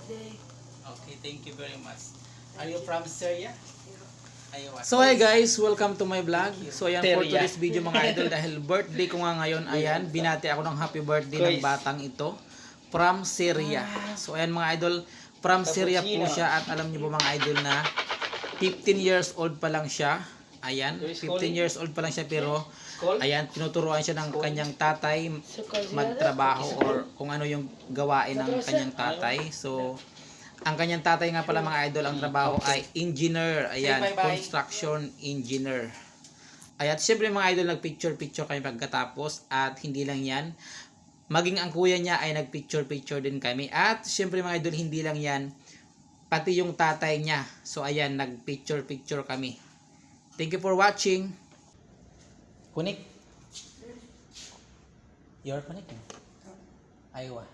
birthday. Okay, thank you very much. Are you from Syria? Aywa. So hi guys, welcome to my vlog. So ayan for Teria. today's video mga idol, dahil birthday ko nga ngayon, ayan, binati ako ng happy birthday ng batang ito from Syria. So ayan mga idol, from Syria po siya, at alam niyo po mga idol na 15 years old pa lang siya. Ayan, 15 years old pa lang siya, pero ayan, tinuturuan siya ng kanyang tatay magtrabaho or kung ano yung gawain ng kanyang tatay. So ang kanyang tatay nga pala mga idol, ang trabaho ay engineer. Ayan, construction engineer. Ayan, siyempre mga idol, nagpicture-picture kami pagkatapos. At hindi lang yan, maging ang kuya niya ay nagpicture-picture din kami. At siyempre mga idol, hindi lang yan, pati yung tatay niya. So ayan, nagpicture-picture kami. Thank you for watching. Kunik. Your kunik. Aywa.